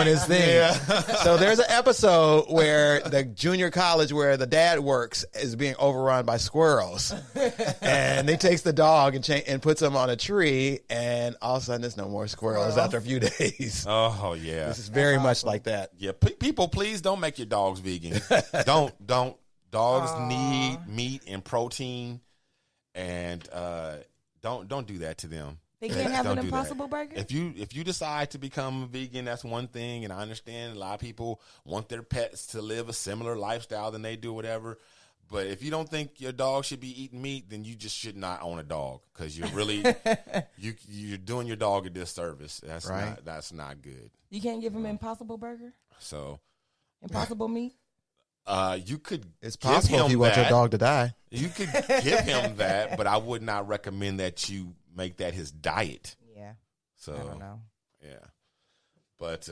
doing his thing. Yeah. So there's an episode where the junior college where the dad works is being overrun by squirrels. And he takes the dog and puts him on a tree, and all of a sudden there's no more squirrels after a few days. Oh, yeah. This is very much like that. Yeah, people, please don't make your dogs vegan. don't. Dogs need meat and protein, and don't do that to them. They can't have Don't an do Impossible that. Burger? If you decide to become a vegan, that's one thing, and I understand a lot of people want their pets to live a similar lifestyle than they do, whatever. But if you don't think your dog should be eating meat, then you just should not own a dog, because you're really you're doing your dog a disservice. That's not good. You can't give him Impossible Burger? So Impossible meat? You could. It's possible give if him you want your that. dog to die. You could give him that, but I would not recommend that you make that his diet. Yeah. So I don't know. Yeah, but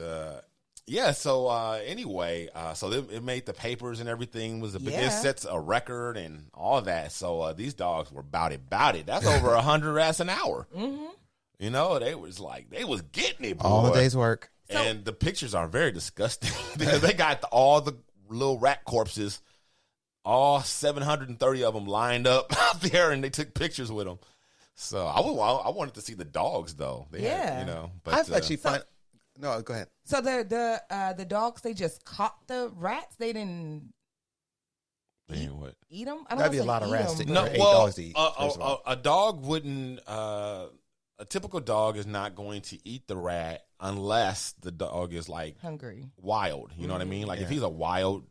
yeah. So anyway, so it made the papers and everything. It sets a record and all that. So these dogs were about it. That's over 100 rats an hour. Mm-hmm. You know, they was getting it, boy. All the day's work. And the pictures are very disgusting because they got all the little rat corpses, all 730 of them lined up out there, and they took pictures with them. So I wanted to see the dogs though. They had, but I've actually no, go ahead. So the dogs, they just caught the rats. They didn't eat them. That'd be a lot of rats. Dogs to eat. A dog wouldn't. A typical dog is not going to eat the rat unless the dog is like hungry, wild. You know what I mean? Like if he's a wild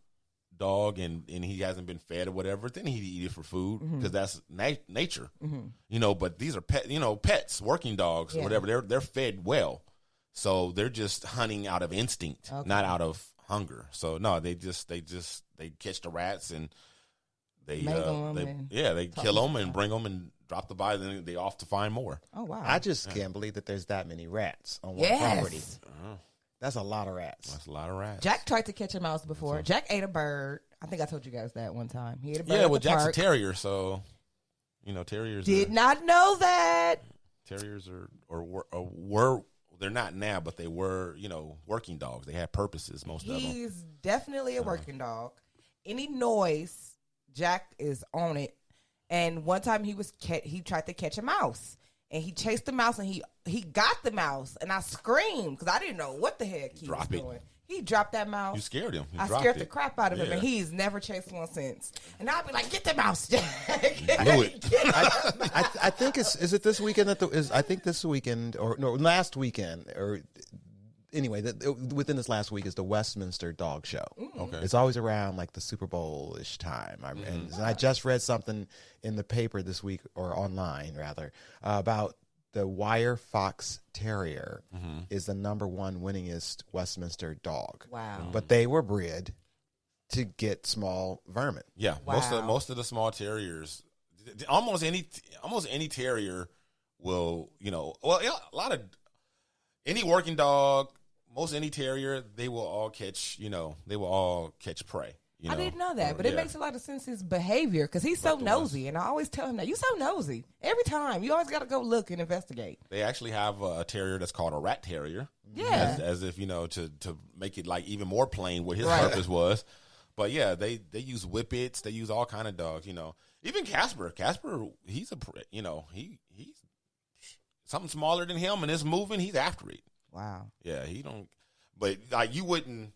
dog and he hasn't been fed or whatever, then he'd eat it for food because that's nature. Mm-hmm. But these are pets, working dogs, or whatever. They're fed well, so they're just hunting out of instinct, not out of hunger. So no, they catch the rats and they kill them and bring them and drop the body, then they off to find more. Oh, wow. I just can't believe that there's that many rats on one property. That's a lot of rats. That's a lot of rats. Jack tried to catch a mouse before. Jack ate a bird. I think I told you guys that one time. He ate a bird. Yeah, well, Jack's park. a terrier, so, terriers Did not know that. Terriers were, they're not now, but they were, working dogs. They had purposes, most of them. He's definitely a working dog. Any noise, Jack is on it. And one time he tried to catch a mouse, and he chased the mouse, and he got the mouse, and I screamed because I didn't know what the heck he was doing. He dropped that mouse. You scared him. I scared the crap out of him, and he's never chased one since. And I'll be like, "Get the mouse, Jack!" Blew it. I think is it this weekend I think this weekend or no last weekend or. Anyway, within this last week is the Westminster Dog Show. Okay, it's always around like the Super Bowl-ish time. And I just read something in the paper this week, or online rather, about the Wire Fox Terrier is the number one winningest Westminster dog. Wow! But they were bred to get small vermin. Yeah, most of the small terriers, almost any terrier will, a lot of any working dog. Most any terrier, they will all catch prey. I didn't know that, but it makes a lot of sense, his behavior, because he's so nosy, and I always tell him that. You're so nosy. Every time. You always got to go look and investigate. They actually have a terrier that's called a rat terrier. Yeah. As if, to make it like even more plain what his purpose was. But yeah, they use whippets. They use all kind of dogs, Even Casper. Casper, he's he's something smaller than him, and it's moving, he's after it. Wow. Yeah, he don't. But like you wouldn't.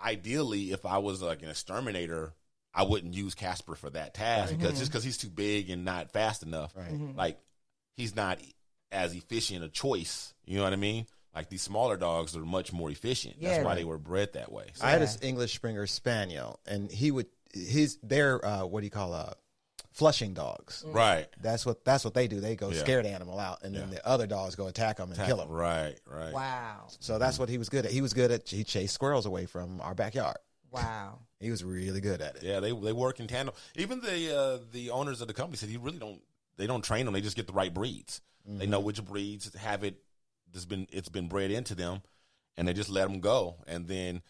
Ideally, if I was like an exterminator, I wouldn't use Casper for that task because he's too big and not fast enough. Right. Like he's not as efficient a choice. You know what I mean? Like these smaller dogs are much more efficient. That's why they were bred that way. So, I had this English Springer Spaniel, and they're what do you call flushing dogs. Right. That's what they do. They go scare the animal out, and then the other dogs go attack them and kill them. Right. Wow. So that's what he was good at. He chased squirrels away from our backyard. Wow. He was really good at it. Yeah, they work in tandem. Even the owners of the company said they don't train them. They just get the right breeds. They know which breeds have it. It's been bred into them, and they just let them go. And then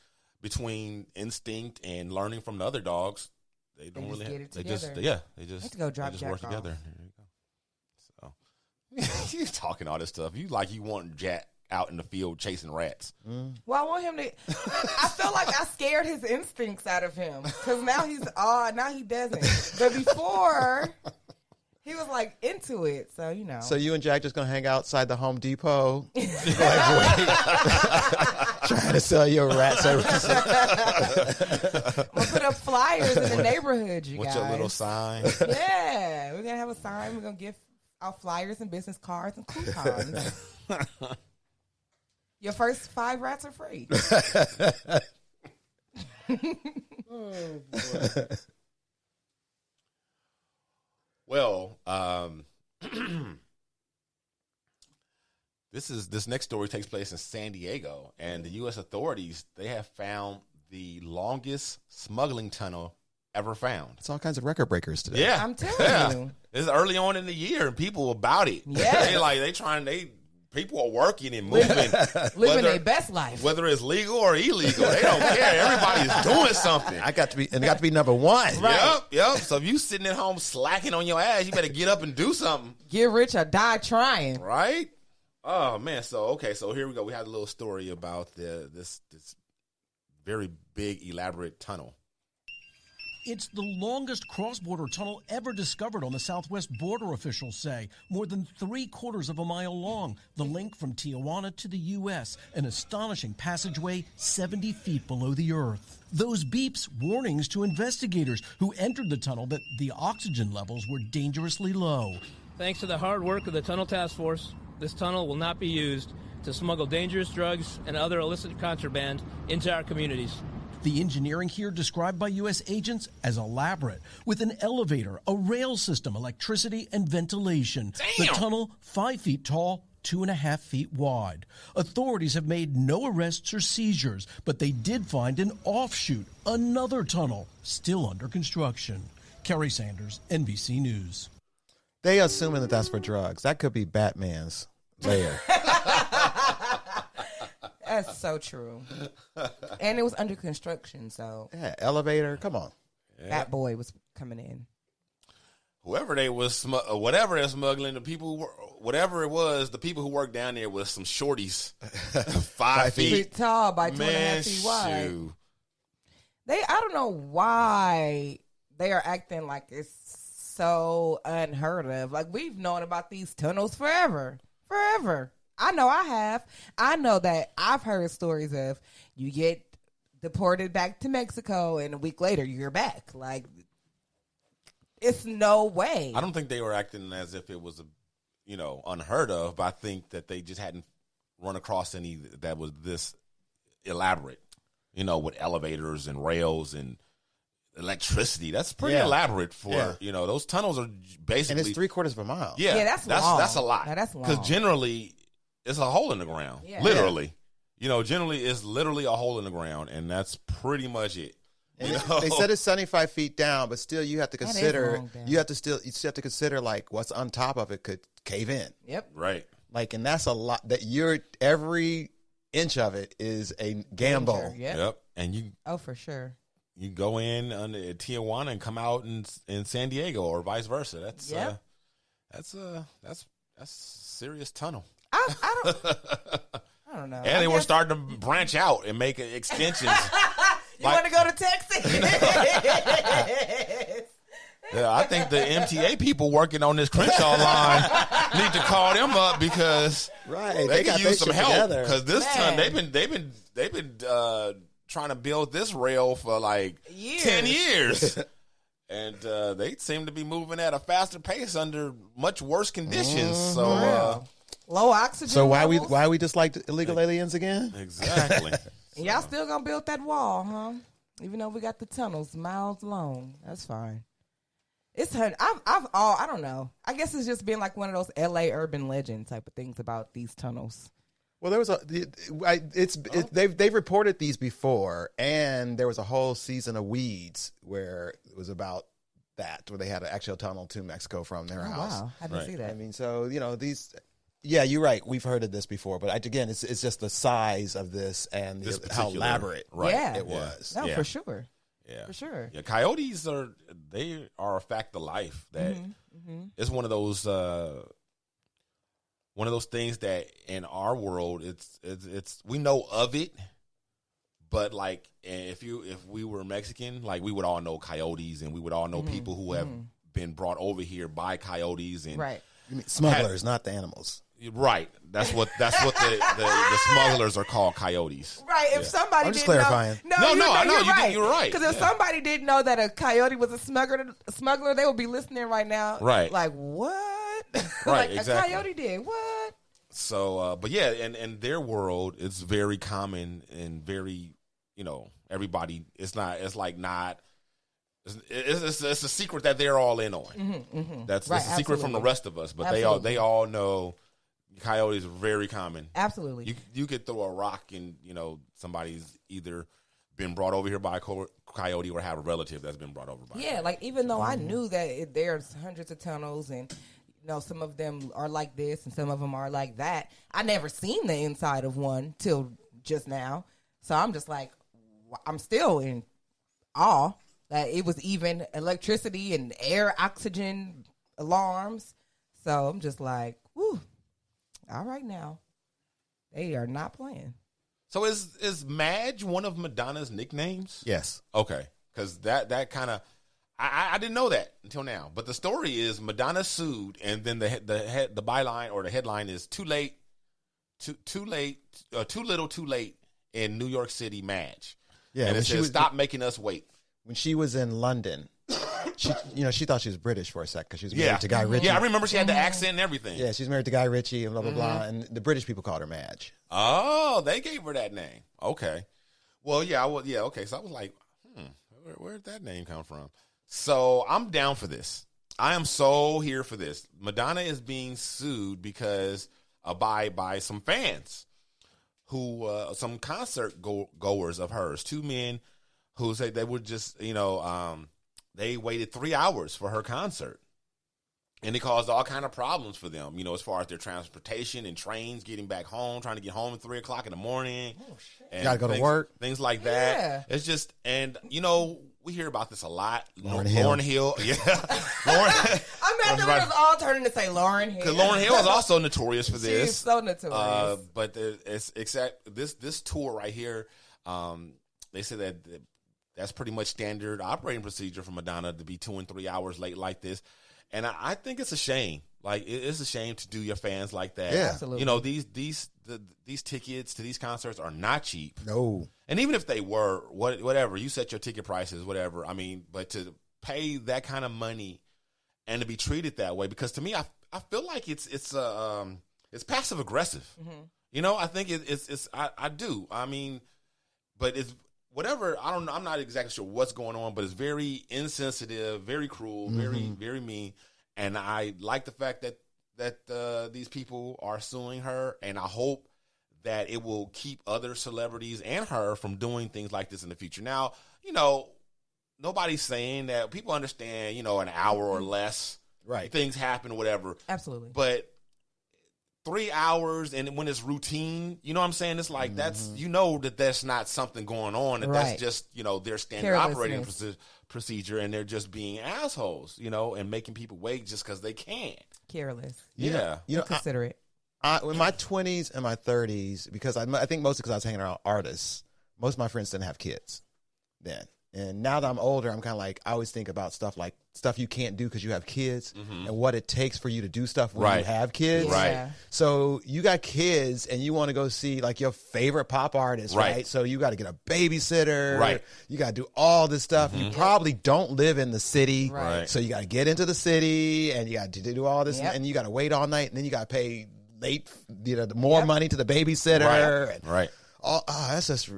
between instinct and learning from the other dogs, they don't really. They just go drop Jack work off. together. There you go. So you talking all this stuff. You want Jack out in the field chasing rats. Well, I want him to. I feel like I scared his instincts out of him because now now he doesn't. But before, he was like into it. So So you and Jack just gonna hang outside the Home Depot, trying to sell your rat services. I'm gonna put up flyers in the neighborhood. You What's guys. your little sign? Yeah, we're gonna have a sign. We're gonna give out flyers and business cards and coupons. Your first 5 rats are free. Oh, boy. Well, this next story takes place in San Diego, and the U.S. authorities, they have found the longest smuggling tunnel ever found. It's all kinds of record breakers today. Yeah, I'm telling you. It's early on in the year, and people about it. Yeah. People are working and moving, Living their best life. whether it's legal or illegal. They don't care. Everybody's doing something. It got to be number one. Right. Yep. So if you sitting at home slacking on your ass, you better get up and do something. Get rich or die trying. Right? Oh man. So here we go. We had a little story about this very big, elaborate tunnel. It's the longest cross-border tunnel ever discovered on the southwest border, officials say. More than 3/4 of a mile long. The link from Tijuana to the U.S., an astonishing passageway 70 feet below the earth. Those beeps, warnings to investigators who entered the tunnel that the oxygen levels were dangerously low. Thanks to the hard work of the Tunnel Task Force, this tunnel will not be used to smuggle dangerous drugs and other illicit contraband into our communities. The engineering here described by U.S. agents as elaborate, with an elevator, a rail system, electricity, and ventilation. Damn. The tunnel, 5 feet tall, 2.5 feet wide. Authorities have made no arrests or seizures, but they did find an offshoot, another tunnel, still under construction. Kerry Sanders, NBC News. They assuming that that's for drugs. That could be Batman's lair. That's so true. And it was under construction, so Yeah, elevator. Come on. that boy was coming in. Whoever they was, whatever they're smuggling, the people, whatever it was, the people who worked down there was some shorties, 5 Feet feet tall by 2.5 Man, feet wide. shoot. I don't know why they are acting like it's so unheard of. Like, we've known about these tunnels forever. I know I have. I know that I've heard stories of you get deported back to Mexico and a week later you're back. Like, it's no way. I don't think they were acting as if it was unheard of, but I think that they just hadn't run across any that was this elaborate, with elevators and rails and electricity. That's pretty elaborate for, those tunnels are basically. And it's 3/4 of a mile. Yeah, that's long. That's a lot. Now, that's long. Because generally, it's a hole in the ground. Yeah. Literally. Generally, it's literally a hole in the ground, and that's pretty much it. And they said it's 75 feet down, but still you have to consider long, Dan. you still have to consider like what's on top of it could cave in. Yep. Right. Like, and that's a lot that every inch of it is a gamble. Danger, yep. Yep. And Oh, for sure. you go in under Tijuana and come out in San Diego or vice versa. That's that's a serious tunnel. I don't know. And they were starting to branch out and make extensions. You want to go to Texas? Yeah, I think the MTA people working on this Crenshaw line need to call them up because they can use some help. Because this time they've been trying to build this rail for like 10 years. And they seem to be moving at a faster pace under much worse conditions. So low oxygen. So why levels. we just like illegal aliens again? Exactly. Y'all still gonna build that wall, huh? Even though we got the tunnels miles long, that's fine. It's I don't know. I guess it's just been like one of those LA urban legend type of things about these tunnels. Well, there was they've reported these before, and there was a whole season of Weeds where it was about that, where they had an actual tunnel to Mexico from their house. Wow, I didn't see that. I mean, so these. Yeah, you're right. We've heard of this before, but again, it's just the size of this and how elaborate it was. No, for sure. Yeah, for sure. Yeah, coyotes are a fact of life. That it's one of those one of those things that in our world, it's we know of it, but like if we were Mexican, like we would all know coyotes, and we would all know people who have been brought over here by coyotes and Right. You mean smugglers, not the animals. Right. That's what the smugglers are called, coyotes. Right. If somebody I'm just didn't clarifying. know, No, I know. you're right. You're right. Because if somebody didn't know that a coyote was a smuggler, they would be listening right now. Right. Like, what? Right, Like exactly. a coyote did what? So, but yeah, in their world, it's very common and very, everybody. It's a secret that they're all in on. That's Right, a secret from the absolutely. rest of us, but Absolutely. they all know coyotes are very common. Absolutely. You could throw a rock and somebody's either been brought over here by a coyote or have a relative that's been brought over by. Yeah, like even though I knew that there's hundreds of tunnels and some of them are like this and some of them are like that, I never seen the inside of one till just now. So I'm just like, I'm still in awe that it was even electricity and air oxygen alarms. So I'm just like, whew, all right now. They are not playing. So is Madge one of Madonna's nicknames? Yes. Okay, because that kind of I didn't know that until now. But the story is Madonna sued, and then the byline or the headline is too little, too late in New York City, Madge. Yeah, and when it she says was- stop making us wait. When she was in London, she thought she was British for a sec because she was married to Guy Ritchie. Yeah, I remember she had the accent and everything. Yeah, she's married to Guy Ritchie and blah blah blah, and the British people called her Madge. Oh, they gave her that name. Okay. Well, yeah, okay. So I was like, where'd that name come from? So I'm down for this. I am so here for this. Madonna is being sued because by some fans who, some concert goers of hers, two men who said they would just, they waited 3 hours for her concert. And it caused all kind of problems for them, as far as their transportation and trains, getting back home, trying to get home at 3 o'clock in the morning. Oh, shit. And gotta go to work. Things like that. Yeah. It's just, and, we hear about this a lot. Lauren Hill. Yeah. Lauren. I'm mad that was all turning to say Lauren Hill. Because Lauren Hill is also notorious for this. She's so notorious. But it's exact this tour right here. They said that that's pretty much standard operating procedure for Madonna to be 2 and 3 hours late like this. And I think it's a shame. Like it's a shame to do your fans like that. Yeah. Absolutely. These tickets to these concerts are not cheap. No. And even if they were, whatever, you set your ticket prices, whatever. I mean, but to pay that kind of money and to be treated that way, because to me, I feel like it's passive aggressive. Mm-hmm. I think I do. I mean, but it's whatever. I don't know. I'm not exactly sure what's going on, but it's very insensitive, very cruel, very, very mean. And I like the fact that these people are suing her, and I hope that it will keep other celebrities and her from doing things like this in the future. Now, nobody's saying that. People understand, an hour or less, Right. things happen, whatever. Absolutely. But 3 hours, and when it's routine, you know what I'm saying? It's like that's that's not something going on. That Right. That's just their standard operating procedure, and they're just being assholes, and making people wait just because they can. Careless. Yeah. Inconsiderate. In my 20s and my 30s, because I think mostly because I was hanging around artists, most of my friends didn't have kids then. And now that I'm older, I'm kind of like, I always think about stuff you can't do because you have kids and what it takes for you to do stuff when you have kids. Right. Yeah. So you got kids and you want to go see like your favorite pop artist, right? So you got to get a babysitter. Right. You got to do all this stuff. You probably don't live in the city. Right. So you got to get into the city and you got to do all this Yep. and you got to wait all night and then you got to pay more money to the babysitter. And Right. that's just,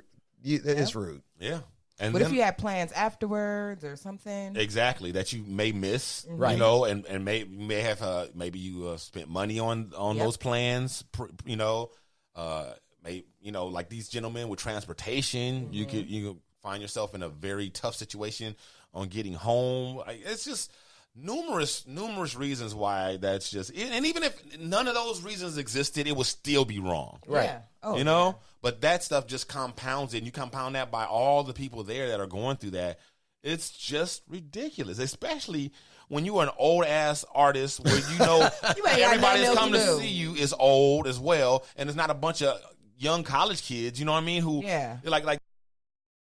it's rude. Yeah. And But then, if you had plans afterwards or something, exactly, that you may miss, Right. and may have maybe you spent money on Yep. those plans, like these gentlemen with transportation, you could find yourself in a very tough situation on getting home. It's just numerous reasons why that's just, and even if none of those reasons existed, it would still be wrong. Right. Yeah. Oh, But that stuff just compounds it, and you compound that by all the people there that are going through that. It's just ridiculous, especially when you are an old ass artist where you know everybody that's come to see you is old as well, and it's not a bunch of young college kids. You know what I mean? Who like